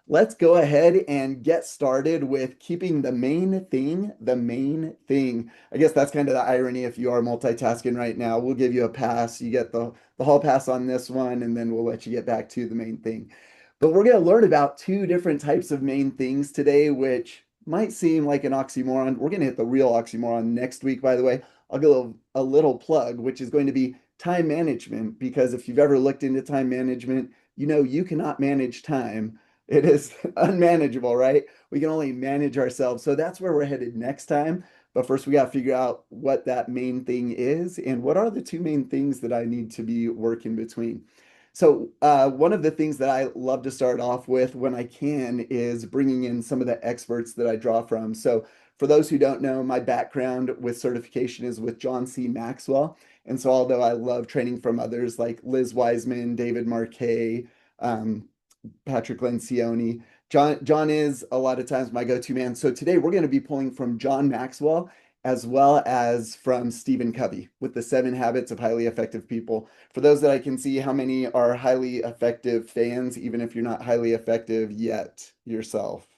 let's go ahead and get started with keeping the main thing the main thing. I guess that's kind of the irony if you are multitasking right now. We'll give you a pass. You get the hall pass on this one, and then we'll let you get back to the main thing. But we're going to learn about two different types of main things today, which might seem like an oxymoron. We're going to hit the real oxymoron next week, by the way. I'll give a little plug, which is going to be time management, because if you've ever looked into time management, you know you cannot manage time. It is unmanageable, right? We can only manage ourselves. So that's where we're headed next time. But first, we got to figure out what that main thing is and what are the two main things that I need to be working between. So, one of the things that I love to start off with when I can is bringing in some of the experts that I draw from. So, for those who don't know, my background with certification is with John C. Maxwell. And so, although I love training from others like Liz Wiseman, David Marquet, um, Patrick Lencioni. John is a lot of times my go-to man. So today we're going to be pulling from John Maxwell as well as from Stephen Covey with the 7 Habits of Highly Effective People. For those that I can see, how many are highly effective fans, even if you're not highly effective yet yourself?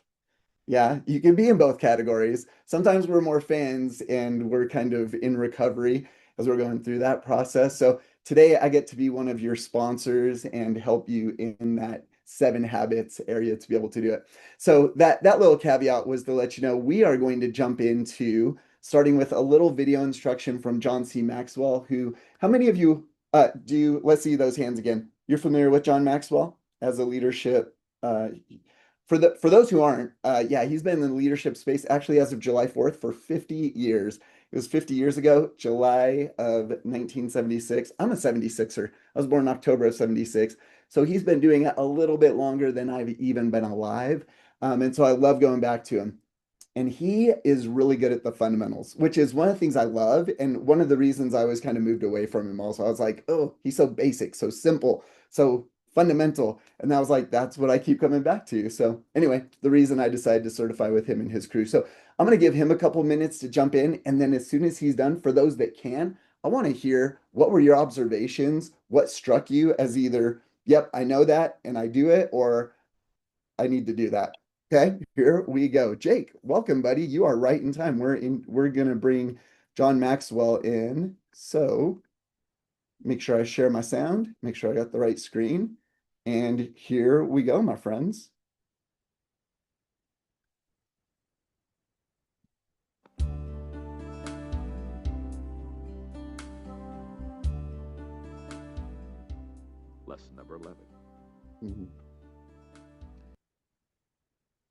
Yeah, you can be in both categories. Sometimes we're more fans and we're kind of in recovery as we're going through that process. So today I get to be one of your sponsors and help you in that 7 habits area to be able to do it. So that little caveat was to let you know we are going to jump into starting with a little video instruction from John C. Maxwell, who, how many of you let's see those hands again. You're familiar with John Maxwell as a leadership for those who aren't, yeah, he's been in the leadership space actually as of July 4th for 50 years. It was 50 years ago, July of 1976. I'm a 76er. I was born in October of 76. So he's been doing it a little bit longer than I've even been alive. And so I love going back to him. And he is really good at the fundamentals, which is one of the things I love. And one of the reasons I was kind of moved away from him also. I was like, oh, he's so basic, so simple, so fundamental. And I was like, that's what I keep coming back to. So anyway, the reason I decided to certify with him and his crew. So I'm going to give him a couple minutes to jump in. And then as soon as he's done, for those that can, I want to hear what were your observations? What struck you as either, yep, I know that and I do it, or I need to do that. Okay, here we go. Jake, welcome, buddy. You are right in time. We're gonna bring John Maxwell in. So make sure I share my sound, make sure I got the right screen. And here we go, my friends. Lesson number 11. Mhm.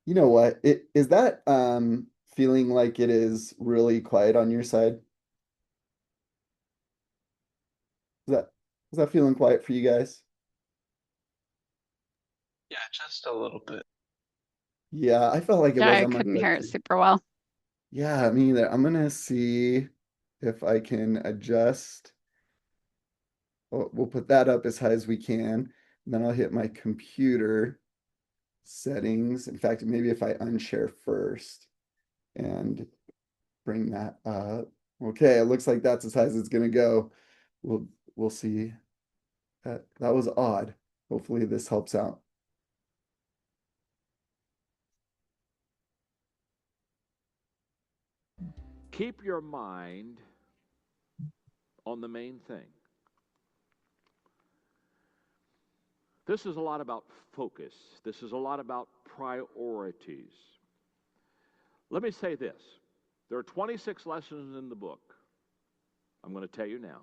You know what? It is that feeling like it is really quiet on your side? Is that feeling quiet for you guys? Yeah, just a little bit. Yeah, I felt like it Yeah, was I on my couldn't side hear it too. super well. Yeah, me either. I'm gonna see if I can adjust. We'll put that up as high as we can. And then I'll hit my computer settings. In fact, maybe if I unshare first and bring that up. Okay, it looks like that's as high as it's gonna go. We'll we'll see. That was odd. Hopefully this helps out. Keep your mind on the main thing. This is a lot about focus. This is a lot about priorities. Let me say this. There are 26 lessons in the book. I'm going to tell you now.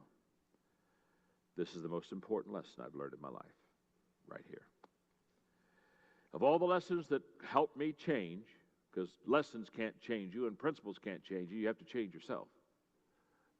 This is the most important lesson I've learned in my life, right here. Of all the lessons that helped me change, because lessons can't change you and principles can't change you, you have to change yourself.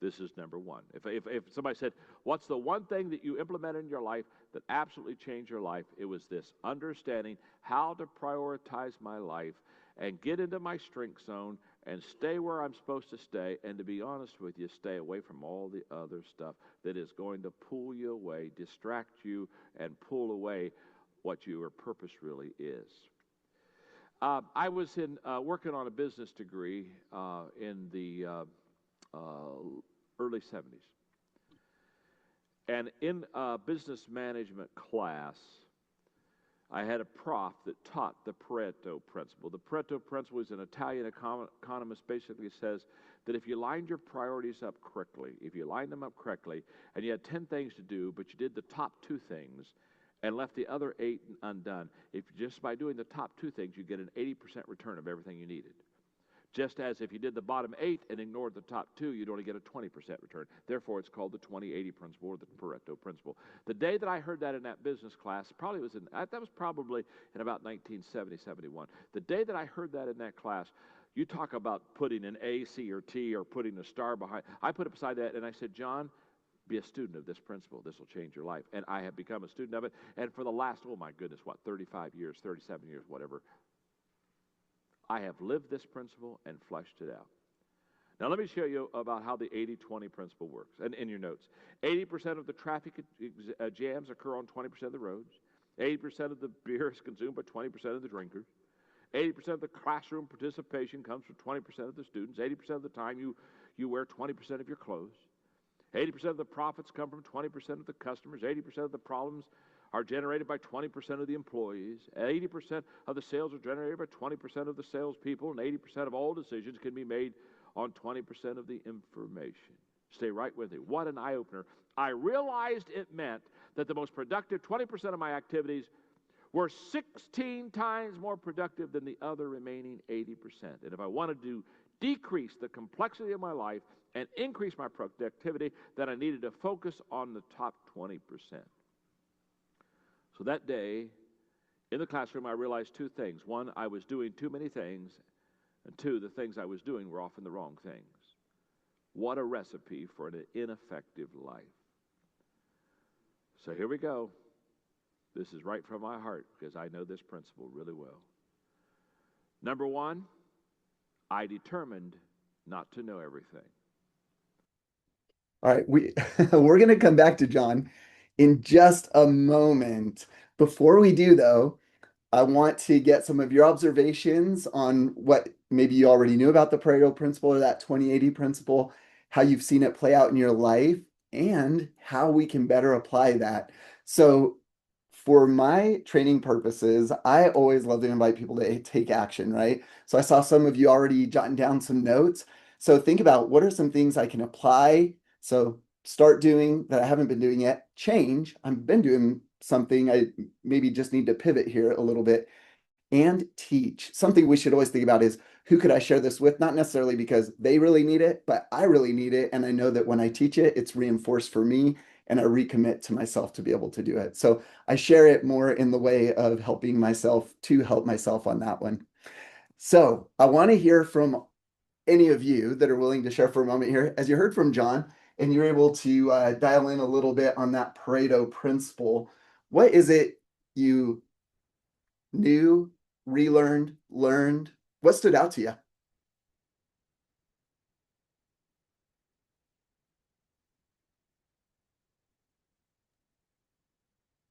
This is number one. If somebody said, what's the one thing that you implemented in your life that absolutely changed your life? It was this: understanding how to prioritize my life and get into my strength zone and stay where I'm supposed to stay. And to be honest with you, stay away from all the other stuff that is going to pull you away, distract you, and pull away what your purpose really is. I was working on a business degree in the early 70s. And in a business management class, I had a prof that taught the Pareto principle. The Pareto principle is an Italian economist, basically says that if you lined your priorities up correctly, if you lined them up correctly, and you had 10 things to do, but you did the top two things and left the other 8 undone, if just by doing the top two things, you get an 80% return of everything you needed. Just as if you did the bottom 8 and ignored the top 2, you'd only get a 20% return. Therefore, it's called the 20-80 principle or the Pareto principle. The day that I heard that in that business class, that was probably in about 1970, 71. The day that I heard that in that class, you talk about putting an A, C, or T, or putting a star behind. I put it beside that, and I said, John, be a student of this principle. This will change your life. And I have become a student of it. And for the last, oh my goodness, 35 years, 37 years, whatever, I have lived this principle and fleshed it out. Now, let me show you about how the 80-20 principle works. And in your notes, 80% of the traffic jams occur on 20% of the roads. 80% of the beer is consumed by 20% of the drinkers. 80% of the classroom participation comes from 20% of the students. 80% of the time you wear 20% of your clothes. 80% of the profits come from 20% of the customers. 80% of the problems are generated by 20% of the employees. 80% of the sales are generated by 20% of the salespeople, and 80% of all decisions can be made on 20% of the information. Stay right with me. What an eye-opener. I realized it meant that the most productive 20% of my activities were 16 times more productive than the other remaining 80%. And if I wanted to decrease the complexity of my life and increase my productivity, then I needed to focus on the top 20%. So that day, in the classroom, I realized two things. One, I was doing too many things, and two, the things I was doing were often the wrong things. What a recipe for an ineffective life. So here we go. This is right from my heart because I know this principle really well. Number one, I determined not to know everything. All right, we're going to come back to John in just a moment. Before we do, though, I want to get some of your observations on what maybe you already knew about the Pareto principle or that 20-80 principle, how you've seen it play out in your life, and how we can better apply that. So for my training purposes, I always love to invite people to take action, right? So I saw some of you already jotting down some notes. So think about what are some things I can apply. So start doing that I haven't been doing yet. Change. I've been doing something. I maybe just need to pivot here a little bit. And teach. Something we should always think about is who could I share this with? Not necessarily because they really need it, but I really need it. And I know that when I teach it, it's reinforced for me and I recommit to myself to be able to do it. So I share it more in the way of helping myself to help myself on that one. So I want to hear from any of you that are willing to share for a moment here. As you heard from John, and you're able to dial in a little bit on that Pareto principle, what is it you knew, relearned, learned? What stood out to you?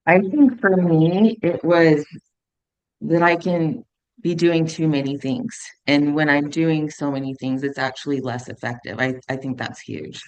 I think for me, it was that I can be doing too many things. And when I'm doing so many things, it's actually less effective. I think that's huge.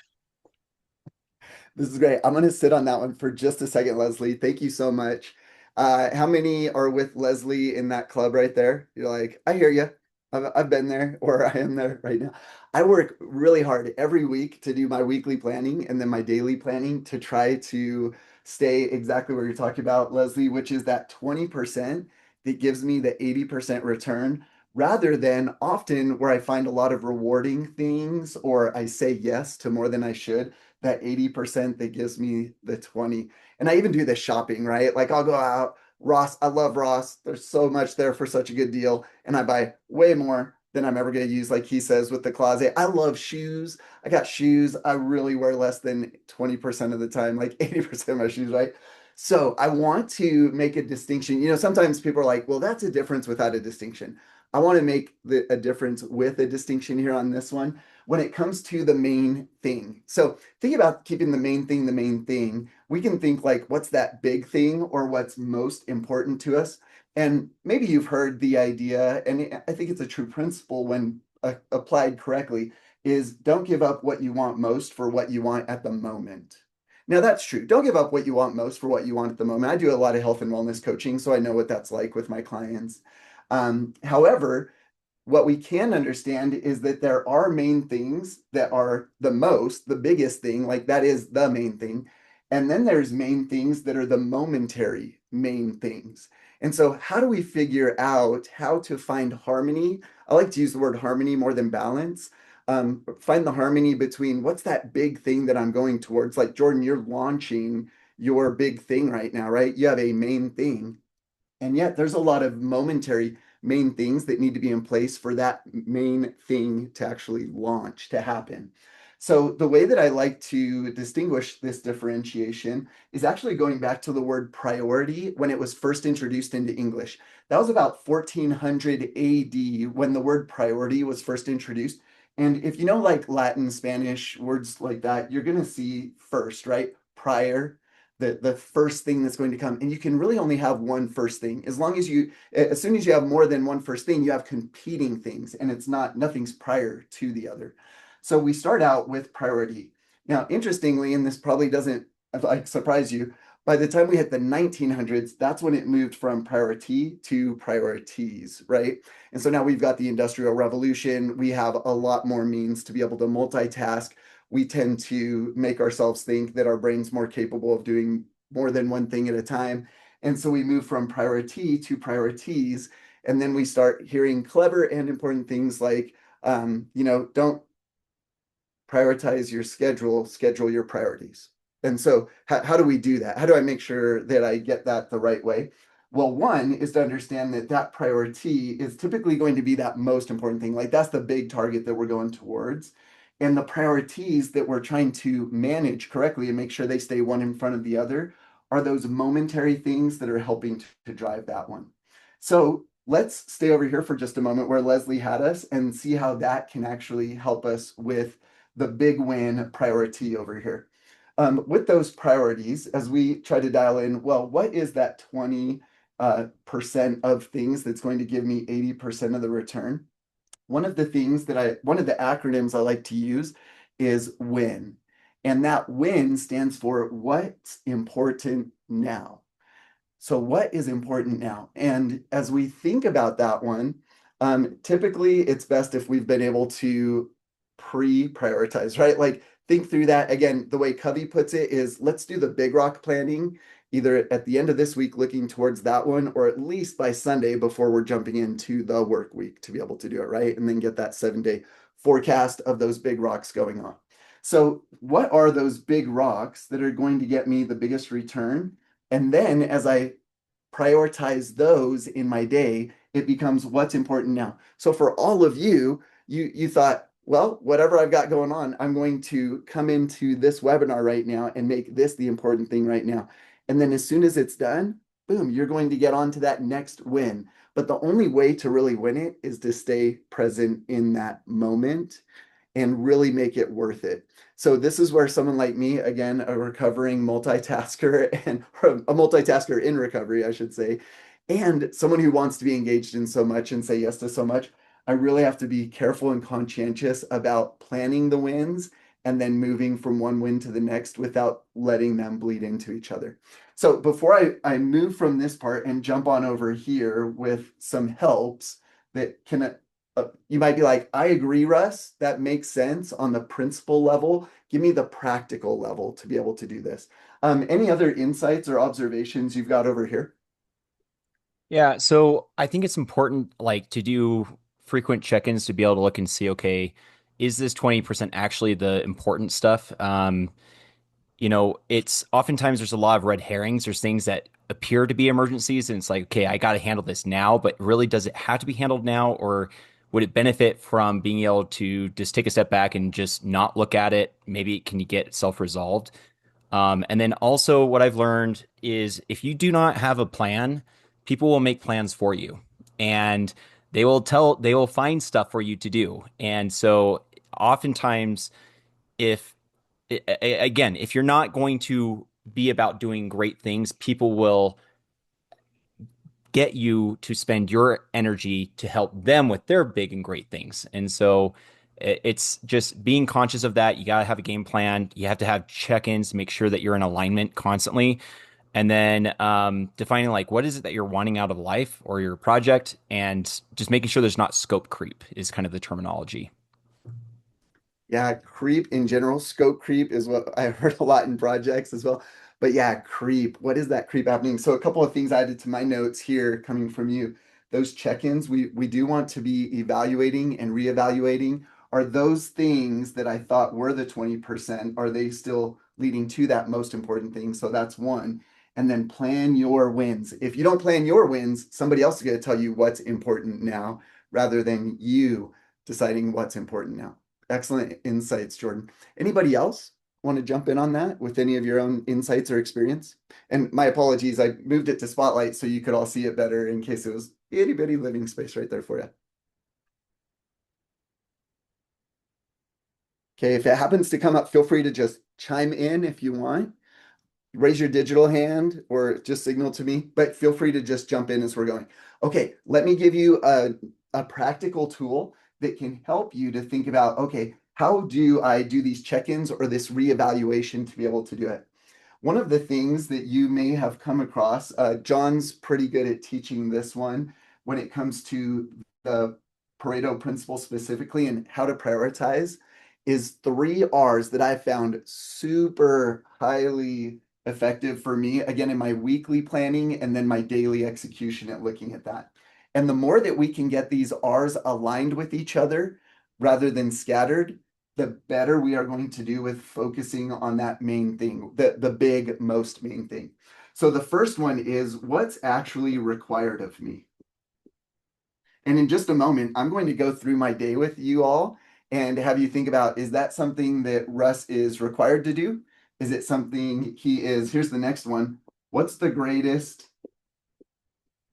This is great. I'm going to sit on that one for just a second, Leslie. Thank you so much. How many are with Leslie in that club right there? You're like, I hear you. I've been there, or I am there right now. I work really hard every week to do my weekly planning and then my daily planning to try to stay exactly where you're talking about, Leslie, which is that 20% that gives me the 80% return, rather than often where I find a lot of rewarding things or I say yes to more than I should, that 80% that gives me the 20. And I even do this shopping, right? Like I'll go out, Ross, I love Ross. There's so much there for such a good deal. And I buy way more than I'm ever going to use, like he says with the closet. I love shoes. I got shoes. I really wear less than 20% of the time, like 80% of my shoes, right? So I want to make a distinction. You know, sometimes people are like, well, that's a difference without a distinction. I want to make a difference with a distinction here on this one when it comes to the main thing. So think about keeping the main thing the main thing. We can think like, what's that big thing or what's most important to us? And maybe you've heard the idea, and I think it's a true principle when applied correctly, is don't give up what you want most for what you want at the moment. Now that's true. Don't give up what you want most for what you want at the moment. I do a lot of health and wellness coaching, so I know what that's like with my clients. However, what we can understand is that there are main things that are the biggest thing, like that is the main thing. And then there's main things that are the momentary main things. And so, how do we figure out how to find harmony? I like to use the word harmony more than balance. Find the harmony between what's that big thing that I'm going towards. Like, Jordan, you're launching your big thing right now, right? You have a main thing, and yet there's a lot of momentary main things that need to be in place for that main thing to actually launch, to happen. So the way that I like to distinguish this differentiation is actually going back to the word priority when it was first introduced into English. That was about 1400 AD when the word priority was first introduced. And if you know like Latin, Spanish, words like that, you're going to see first, right? Prior, the first thing that's going to come. And you can really only have one first thing. As soon as you have more than one first thing, you have competing things, and nothing's prior to the other. So we start out with priority. Now, interestingly, and this probably doesn't like surprise you, by the time we hit the 1900s, that's when it moved from priority to priorities, right? And so now we've got the Industrial Revolution. We have a lot more means to be able to multitask. We tend to make ourselves think that our brain's more capable of doing more than one thing at a time. And so we move from priority to priorities. And then we start hearing clever and important things like, don't prioritize your schedule, schedule your priorities. And so, how do we do that? How do I make sure that I get that the right way? Well, one is to understand that that priority is typically going to be that most important thing. Like that's the big target that we're going towards. And the priorities that we're trying to manage correctly and make sure they stay one in front of the other are those momentary things that are helping to drive that one. So let's stay over here for just a moment where Leslie had us and see how that can actually help us with the big win priority over here. With those priorities, as we try to dial in, well, what is that 20% of things that's going to give me 80% of the return? One of the acronyms I like to use is WIN. And that WIN stands for what's important now. So, what is important now? And as we think about that one, typically it's best if we've been able to pre-prioritize, right? Like think through that. Again, the way Covey puts it is let's do the big rock planning either at the end of this week looking towards that one, or at least by Sunday before we're jumping into the work week to be able to do it, right? And then get that 7 day forecast of those big rocks going on. So, what are those big rocks that are going to get me the biggest return? And then as I prioritize those in my day, it becomes what's important now. So for all of you, you thought, well, whatever I've got going on, I'm going to come into this webinar right now and make this the important thing right now. And then as soon as it's done, boom, you're going to get on to that next win. But the only way to really win it is to stay present in that moment and really make it worth it. So this is where someone like me, again, a recovering multitasker and a multitasker in recovery, I should say, and someone who wants to be engaged in so much and say yes to so much, I really have to be careful and conscientious about planning the wins and then moving from one win to the next without letting them bleed into each other. So before I move from this part and jump on over here with some helps that can you might be like, I agree, Russ. That makes sense on the principle level. Give me the practical level to be able to do this. Any other insights or observations you've got over here? Yeah, so I think it's important like to do frequent check-ins to be able to look and see, okay, is this 20% actually the important stuff? It's oftentimes there's a lot of red herrings. There's things that appear to be emergencies, and it's like, okay, I got to handle this now, but really, does it have to be handled now, or would it benefit from being able to just take a step back and just not look at it? Maybe can you get self-resolved? And then also, what I've learned is if you do not have a plan, people will make plans for you, and they will find stuff for you to do. And so, oftentimes, if again, if you're not going to be about doing great things, people will get you to spend your energy to help them with their big and great things. And so, It's just being conscious of that. You got to have a game plan. You have to have check-ins to make sure that you're in alignment constantly. And then defining like what is it that you're wanting out of life or your project, and just making sure there's not scope creep is kind of the terminology. Yeah, creep in general, scope creep is what I heard a lot in projects as well. But yeah, creep. What is that creep happening? So a couple of things I added to my notes here coming from you. Those check-ins, we do want to be evaluating and reevaluating. Are those things that I thought were the 20%, are they still leading to that most important thing? So that's one. And then plan your wins. If you don't plan your wins, somebody else is going to tell you what's important now rather than you deciding what's important now. Excellent insights, Jordan. Anybody else want to jump in on that with any of your own insights or experience? And my apologies, I moved it to Spotlight so you could all see it better in case it was itty bitty living space right there for you. Okay, if it happens to come up, feel free to just chime in if you want. Raise your digital hand or just signal to me, but feel free to just jump in as we're going. Okay, let me give you a practical tool that can help you to think about, okay, how do I do these check-ins or this reevaluation to be able to do it? One of the things that you may have come across, John's pretty good at teaching this one when it comes to the Pareto principle specifically and how to prioritize, is three R's that I found super highly effective for me, again, in my weekly planning and then my daily execution at looking at that. And the more that we can get these R's aligned with each other rather than scattered, the better we are going to do with focusing on that main thing, the big, most main thing. So the first one is what's actually required of me. And in just a moment, I'm going to go through my day with you all and have you think about, is that something that Russ is required to do? Is it something he is? Here's the next one. What's the greatest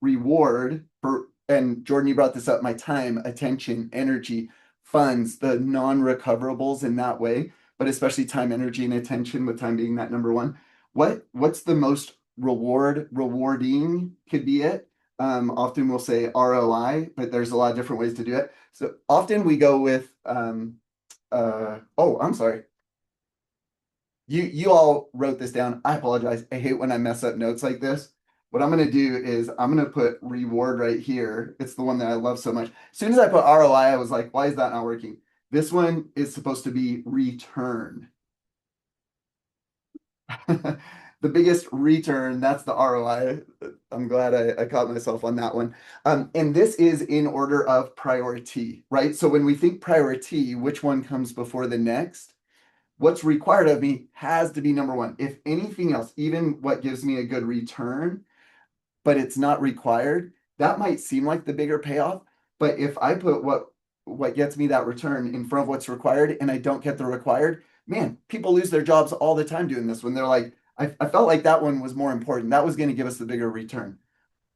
reward for, and Jordan, you brought this up, my time, attention, energy, funds, the non-recoverables in that way, but especially time, energy, and attention, with time being that number one. What's the most rewarding could be it. Often we'll say ROI, but there's a lot of different ways to do it. So often we go with oh, I'm sorry. You all wrote this down. I apologize. I hate when I mess up notes like this. What I'm gonna do is I'm gonna put reward right here. It's the one that I love so much. As soon as I put ROI, I was like, why is that not working? This one is supposed to be return. The biggest return, that's the ROI. I'm glad I caught myself on that one. And this is in order of priority, right? So when we think priority, which one comes before the next? What's required of me has to be number one. If anything else, even what gives me a good return, but it's not required, that might seem like the bigger payoff. But if I put what gets me that return in front of what's required and I don't get the required, man, people lose their jobs all the time doing this when they're like, I felt like that one was more important. That was going to give us the bigger return.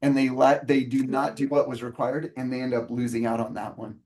And they do not do what was required and they end up losing out on that one.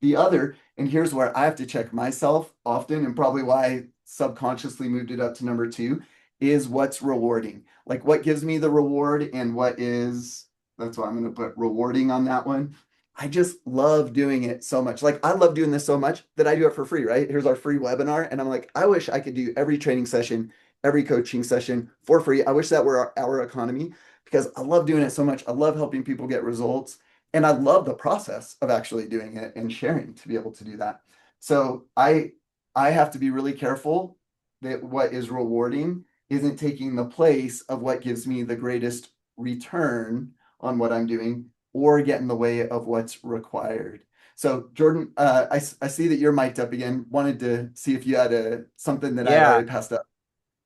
The other, and here's where I have to check myself often, and probably why I subconsciously moved it up to number two, is what's rewarding. Like what gives me the reward and what is, that's why I'm going to put rewarding on that one. I just love doing it so much. Like I love doing this so much that I do it for free, right? Here's our free webinar. And I'm like, I wish I could do every training session, every coaching session for free. I wish that were our economy because I love doing it so much. I love helping people get results. And I love the process of actually doing it and sharing to be able to do that. So I have to be really careful that what is rewarding isn't taking the place of what gives me the greatest return on what I'm doing or get in the way of what's required. So Jordan, I see that you're mic'd up again. Wanted to see if you had something that I'd Yeah, already passed up.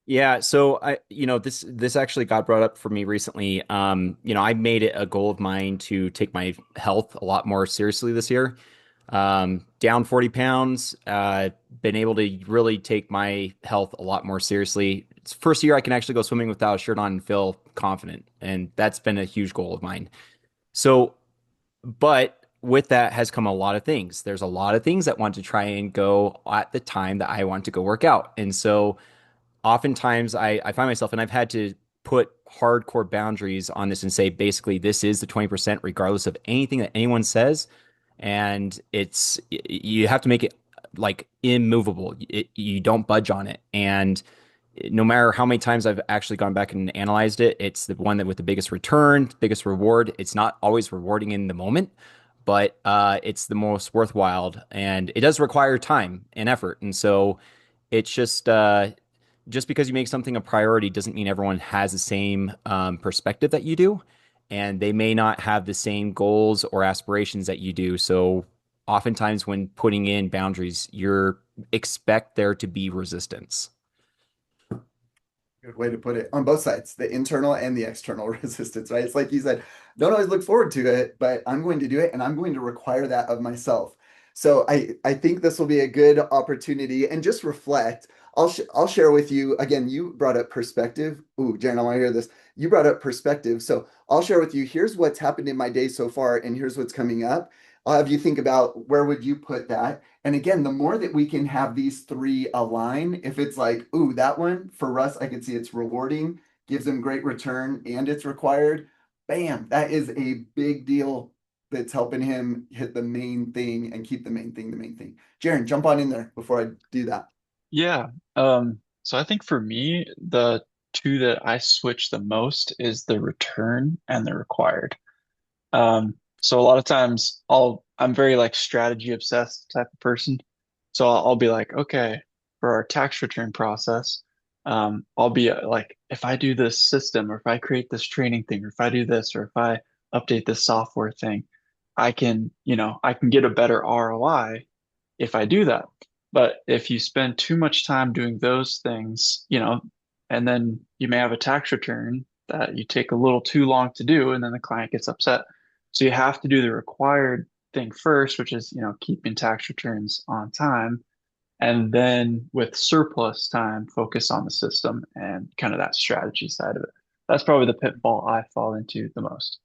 yeah. So this actually got brought up for me recently. I made it a goal of mine to take my health a lot more seriously this year. Down 40 pounds, been able to really take my health a lot more seriously. It's the first year I can actually go swimming without a shirt on and feel confident. And that's been a huge goal of mine. So, but with that has come a lot of things. There's a lot of things that want to try and go at the time that I want to go work out. And so oftentimes I find myself, and I've had to put hardcore boundaries on this and say, basically, this is the 20%, regardless of anything that anyone says. And you have to make it like immovable. You don't budge on it. And no matter how many times I've actually gone back and analyzed it, it's the one that with the biggest return, biggest reward. It's not always rewarding in the moment, but it's the most worthwhile, and it does require time and effort. And so it's just because you make something a priority doesn't mean everyone has the same perspective that you do, and they may not have the same goals or aspirations that you do. So oftentimes when putting in boundaries, you're expect there to be resistance. Good way to put it on both sides, the internal and the external resistance, right? It's like you said, don't always look forward to it, but I'm going to do it and I'm going to require that of myself. So I think this will be a good opportunity and just reflect. I'll share with you again. You brought up perspective. Ooh, Jaren, I want to hear this. You brought up perspective. So I'll share with you. Here's what's happened in my day so far, and here's what's coming up. I'll have you think about where would you put that. And again, the more that we can have these three align, if it's like, ooh, that one for Russ, I can see it's rewarding, gives him great return, and it's required. Bam, that is a big deal that's helping him hit the main thing and keep the main thing the main thing. Jaren, jump on in there before I do that. Yeah. So I think for me, the two that I switch the most is the return and the required. So a lot of times I'm very like strategy obsessed type of person. So I'll be like, okay, for our tax return process, I'll be like, if I do this system or if I create this training thing or if I do this or if I update this software thing, I can get a better ROI if I do that. But if you spend too much time doing those things, and then you may have a tax return that you take a little too long to do, and then the client gets upset. So you have to do the required thing first, which is, keeping tax returns on time. And then with surplus time, focus on the system and kind of that strategy side of it. That's probably the pitfall I fall into the most.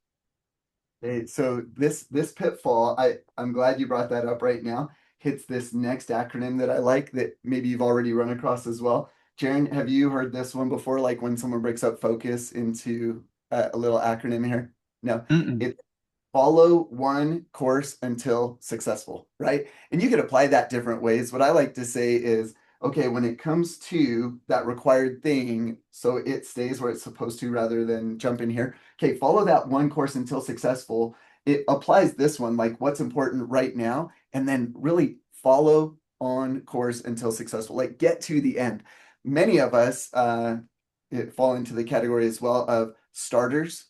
Okay, so this pitfall, I'm glad you brought that up right now. Hits this next acronym that I like that maybe you've already run across as well. Jaren, have you heard this one before? Like when someone breaks up focus into a little acronym here? No, Mm-mm. it's follow one course until successful, right? And you could apply that different ways. What I like to say is, okay, when it comes to that required thing, so it stays where it's supposed to rather than jump in here. Okay, follow that one course until successful. It applies this one, like what's important right now, and then really follow on course until successful, like get to the end. Many of us fall into the category as well of starters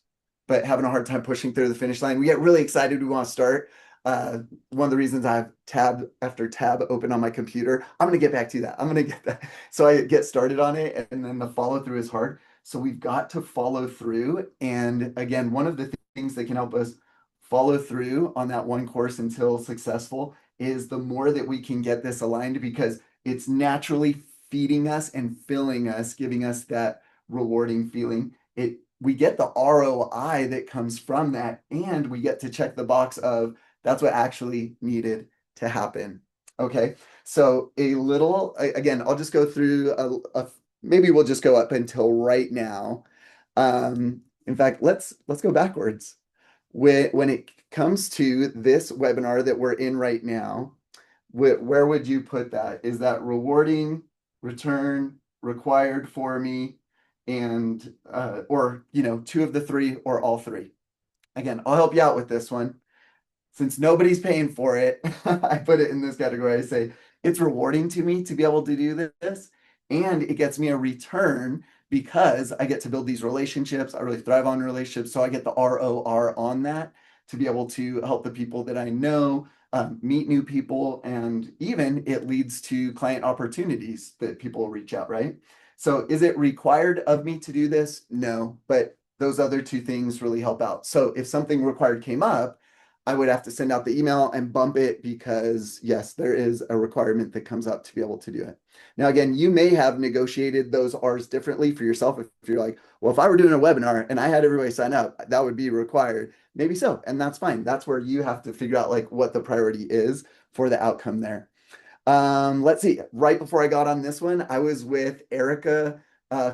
but having a hard time pushing through the finish line. We get really excited. We want to start. One of the reasons I have tab after tab open on my computer, I'm going to get back to that. I'm going to get that. So I get started on it, and then the follow through is hard. So we've got to follow through. And again, one of the things that can help us follow through on that one course until successful is the more that we can get this aligned because it's naturally feeding us and filling us, giving us that rewarding feeling. We get the ROI that comes from that, and we get to check the box of that's what actually needed to happen. Okay, so again, I'll just go through maybe we'll just go up until right now. In fact, let's go backwards. When it comes to this webinar that we're in right now, where would you put that? Is that rewarding, return, required for me? And or two of the three or all three. Again, I'll help you out with this one. Since nobody's paying for it, I put it in this category. I say it's rewarding to me to be able to do this, and it gets me a return because I get to build these relationships. I really thrive on relationships, so I get the ROR on that to be able to help the people that I know, meet new people, and even it leads to client opportunities that people will reach out, right? So is it required of me to do this? No, but those other two things really help out. So if something required came up, I would have to send out the email and bump it because yes, there is a requirement that comes up to be able to do it. Now, again, you may have negotiated those R's differently for yourself. If you're like, well, if I were doing a webinar and I had everybody sign up, that would be required. Maybe so, and that's fine. That's where you have to figure out like what the priority is for the outcome there. Let's see. Right before I got on this one, I was with Erica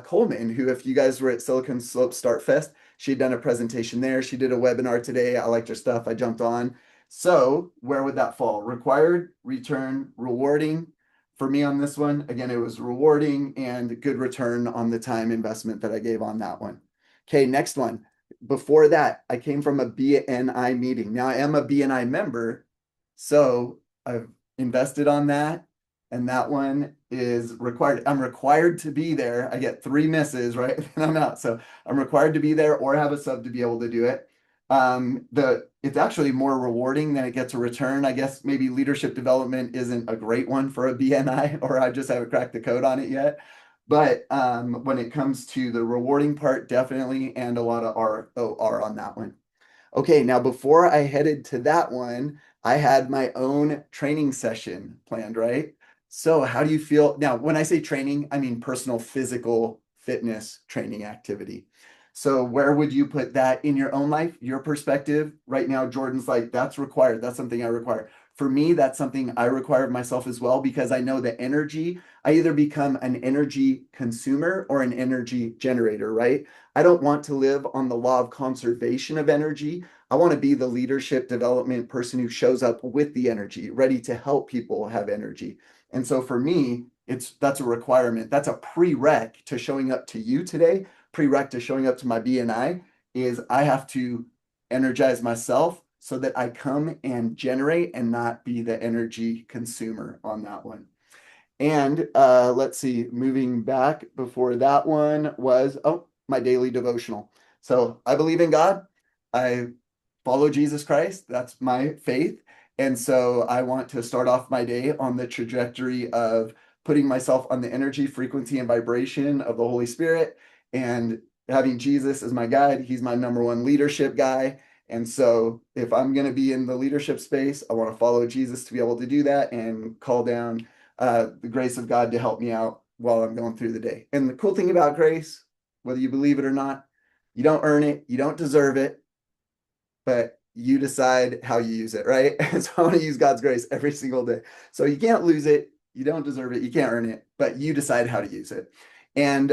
Coleman, who, if you guys were at Silicon Slope Start Fest, she'd done a presentation there. She did a webinar today. I liked her stuff. I jumped on. So where would that fall? Required, return, rewarding. For me on this one, again, it was rewarding and good return on the time investment that I gave on that one. Okay, next one. Before that, I came from a BNI meeting. Now I am a BNI member, so I've invested on that, and that one is required. I'm required to be there. I get 3 misses, right? And I'm out. So I'm required to be there or have a sub to be able to do it. It's actually more rewarding than it gets a return. I guess maybe leadership development isn't a great one for a BNI, or I just haven't cracked the code on it yet. But when it comes to the rewarding part, definitely, and a lot of ROR on that one. Okay, now before I headed to that one, I had my own training session planned, right? So how do you feel? Now, when I say training, I mean personal physical fitness training activity. So where would you put that in your own life, your perspective? Right now, Jordan's like, that's required. That's something I require. For me, that's something I require of myself as well, because I know that energy, I either become an energy consumer or an energy generator, right? I don't want to live on the law of conservation of energy. I want to be the leadership development person who shows up with the energy, ready to help people have energy. And so for me, that's a requirement. That's a prereq to showing up to you today. Prereq to showing up to my BNI is I have to energize myself so that I come and generate and not be the energy consumer on that one. And let's see, moving back before that one was, oh, my daily devotional. So I believe in God. I follow Jesus Christ. That's my faith. And so I want to start off my day on the trajectory of putting myself on the energy, frequency, and vibration of the Holy Spirit and having Jesus as my guide. He's my number one leadership guy. And so if I'm going to be in the leadership space, I want to follow Jesus to be able to do that and call down the grace of God to help me out while I'm going through the day. And the cool thing about grace, whether you believe it or not, you don't earn it, you don't deserve it, but you decide how you use it, right? So I want to use God's grace every single day. So you can't lose it, you don't deserve it, you can't earn it, but you decide how to use it. And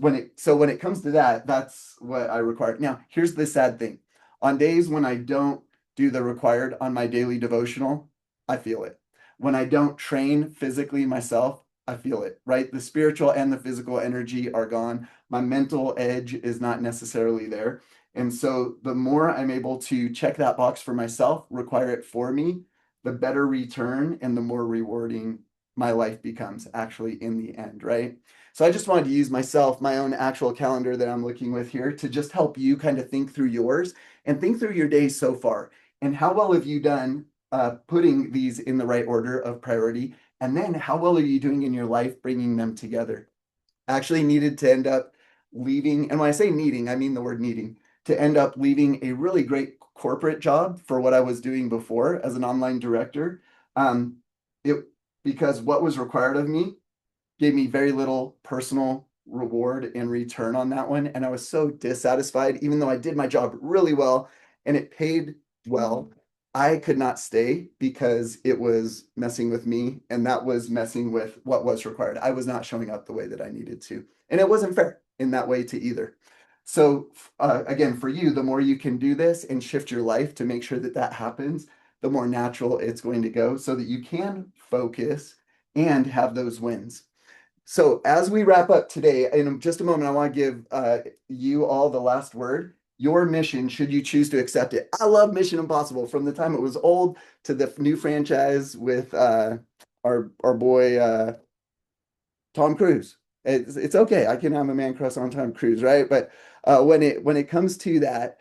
when it comes to that, that's what I require. Now, here's the sad thing. On days when I don't do the required on my daily devotional, I feel it. When I don't train physically myself, I feel it, right? The spiritual and the physical energy are gone. My mental edge is not necessarily there. And so the more I'm able to check that box for myself, require it for me, the better return and the more rewarding my life becomes actually in the end, right? So I just wanted to use myself, my own actual calendar that I'm looking with here to just help you kind of think through yours and think through your days so far. And how well have you done putting these in the right order of priority? And then how well are you doing in your life bringing them together? Actually needed to end up leaving, and when I say needing, I mean the word needing, to end up leaving a really great corporate job for what I was doing before as an online director. Um, it because what was required of me gave me very little personal reward and return on that one. And I was so dissatisfied, even though I did my job really well and it paid well. I could not stay because it was messing with me and that was messing with what was required. I was not showing up the way that I needed to. And it wasn't fair in that way to either. So, again, for you, the more you can do this and shift your life to make sure that that happens, the more natural it's going to go so that you can focus and have those wins. So as we wrap up today, in just a moment, I want to give you all the last word. Your mission, should you choose to accept it. I love Mission Impossible from the time it was old to the new franchise with our boy Tom Cruise. It's okay. I can have a man crush on Tom Cruise, right? But when it comes to that,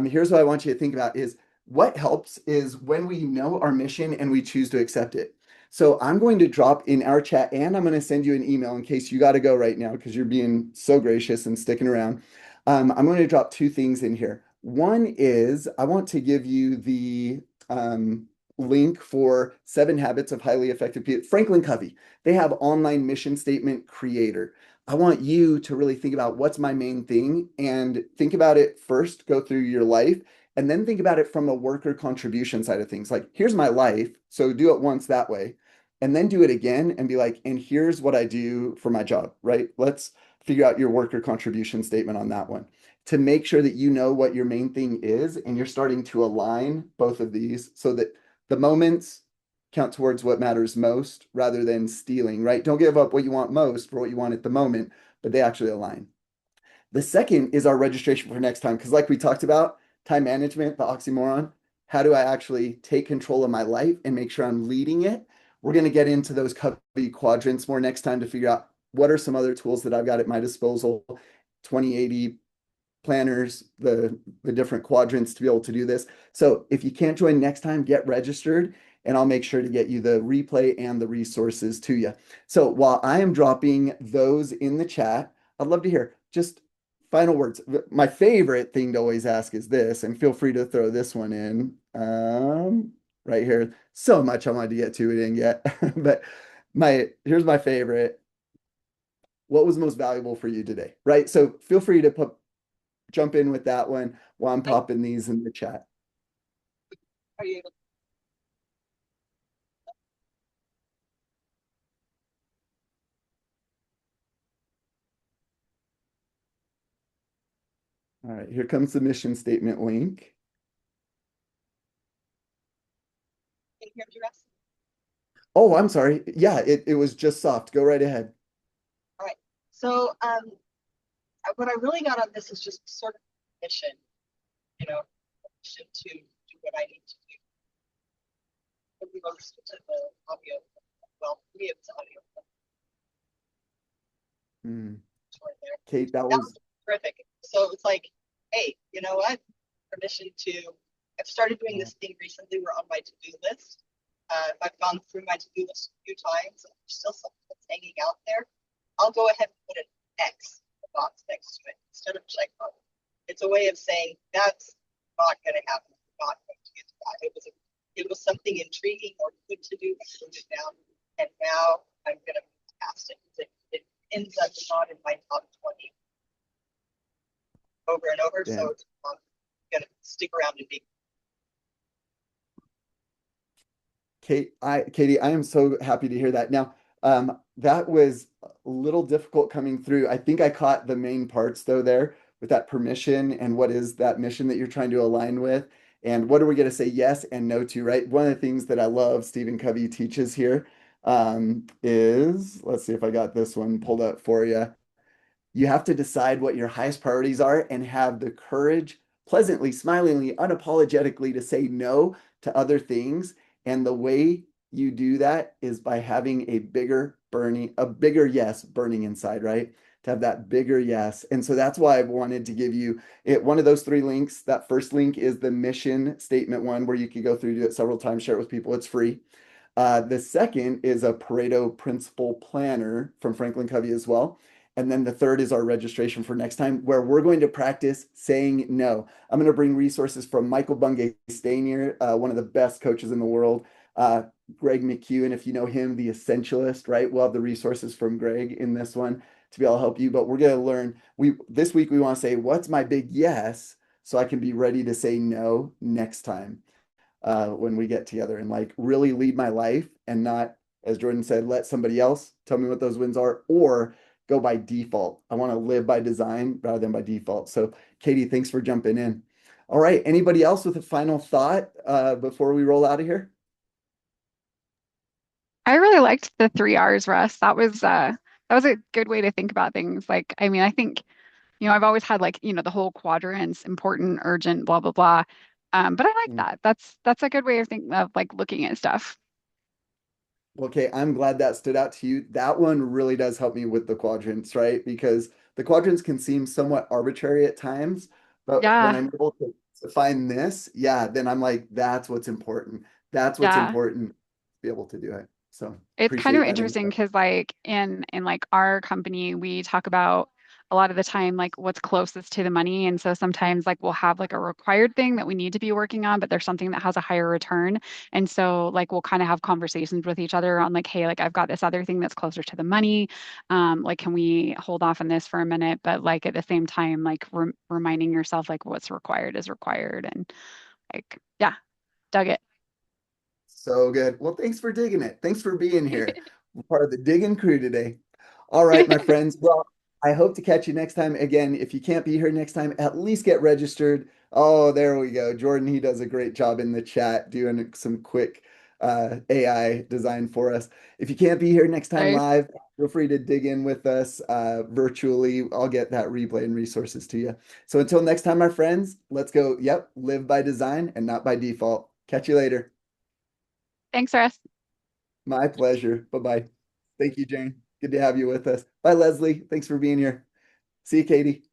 here's what I want you to think about is what helps is when we know our mission and we choose to accept it. So I'm going to drop in our chat and I'm going to send you an email in case you got to go right now because you're being so gracious and sticking around. I'm going to drop 2 things in here. One is I want to give you the link for 7 Habits of Highly Effective People. Franklin Covey. They have online mission statement creator. I want you to really think about what's my main thing and think about it first, go through your life, and then think about it from a worker contribution side of things. Like, here's my life. So do it once that way. And then do it again and be like, and here's what I do for my job, right? Let's figure out your worker contribution statement on that one. to make sure that you know what your main thing is and you're starting to align both of these so that the moments count towards what matters most rather than stealing, right? Don't give up what you want most for what you want at the moment, but they actually align. The second is our registration for next time. Because, like we talked about, time management, the oxymoron. How do I actually take control of my life and make sure I'm leading it? We're going to get into those Covey quadrants more next time to figure out what are some other tools that I've got at my disposal, 2080 planners, the different quadrants to be able to do this. So if you can't join next time, get registered and I'll make sure to get you the replay and the resources to you. So while I am dropping those in the chat, I'd love to hear just final words. My favorite thing to always ask is this, and feel free to throw this one in right here. So much I wanted to get to it in yet, but here's my favorite. What was most valuable for you today? Right. So feel free to jump in with that one while I'm popping these in the chat. Are you able All right, here comes the mission statement link. to hear me, Russ? Oh, I'm sorry. Yeah, it was just soft. Go right ahead. All right. So what I really got on this is just sort of mission, mission to do what I need to do. If we listen to the audio, well, for me it was audio. Mm. There. Kate, that That was was terrific. So it's like, hey, you know what? Permission to. I've started doing this thing recently. We're on my to-do list. I've gone through my to-do list a few times, and there's still something that's hanging out there. I'll go ahead and put an X, a box next to it, instead of check mark. It's a way of saying that's not going to happen. I'm not going to get to that. It was something intriguing or good to do. I wrote it down, and now I'm going to move past it. It ends up not in my top 20 over and over. damn. So I'm going to stick around and be. Katie, I am so happy to hear that. Now, that was a little difficult coming through. I think I caught the main parts though there with that permission and what is that mission that you're trying to align with, and what are we going to say yes and no to, right? One of the things that I love Stephen Covey teaches here is, let's see if I got this one pulled up for you. You have to decide what your highest priorities are and have the courage, pleasantly, smilingly, unapologetically, to say no to other things. And the way you do that is by having a bigger yes burning inside, right? To have that bigger yes. And so that's why I wanted to give you one of those three links. That first link is the mission statement one where you can go through, do it several times, share it with people. It's free. The second is a Pareto Principle Planner from Franklin Covey as well. And then the third is our registration for next time, where we're going to practice saying no. I'm going to bring resources from Michael Bungay Stanier, one of the best coaches in the world. Greg McEwen, if you know him, the essentialist, right? We'll have the resources from Greg in this one to be able to help you. But we're going to learn. This week we want to say, what's my big yes, so I can be ready to say no next time when we get together and like really lead my life and not, as Jordan said, let somebody else tell me what those wins are or go by default. I want to live by design rather than by default. So, Katie, thanks for jumping in. All right. Anybody else with a final thought before we roll out of here? I really liked the 3 R's, Russ. That was a good way to think about things. Like, I mean, I think, I've always had like, the whole quadrants, important, urgent, blah, blah, blah. But I like that. That's a good way of thinking of like looking at stuff. Okay, I'm glad that stood out to you. That one really does help me with the quadrants, right? Because the quadrants can seem somewhat arbitrary at times, but when Yeah, I'm able to find this, yeah, then I'm like, that's what's important. That's what's yeah. important to be able to do it. So It's kind of appreciate that interesting insight. because like in like our company, we talk about a lot of the time like what's closest to the money. And so sometimes like we'll have like a required thing that we need to be working on, but there's something that has a higher return. And so like we'll kind of have conversations with each other on like, hey, like I've got this other thing that's closer to the money. Like can we hold off on this for a minute? But like at the same time, like reminding yourself like what's required is required. And like, yeah, dug it. So good. Well, thanks for digging it. Thanks for being here. We're part of the digging crew today. All right, my friends. Well, I hope to catch you next time. Again, if you can't be here next time, at least get registered. Oh, there we go. Jordan, he does a great job in the chat doing some quick AI design for us. If you can't be here next time Nice. live, feel free to dig in with us virtually. I'll get that replay and resources to you. So until next time, my friends, let's go. Yep, live by design and not by default. Catch you later. Thanks, Russ. My pleasure. Bye-bye. Thank you, Jane. Good to have you with us. Bye, Leslie. Thanks for being here. See you, Katie.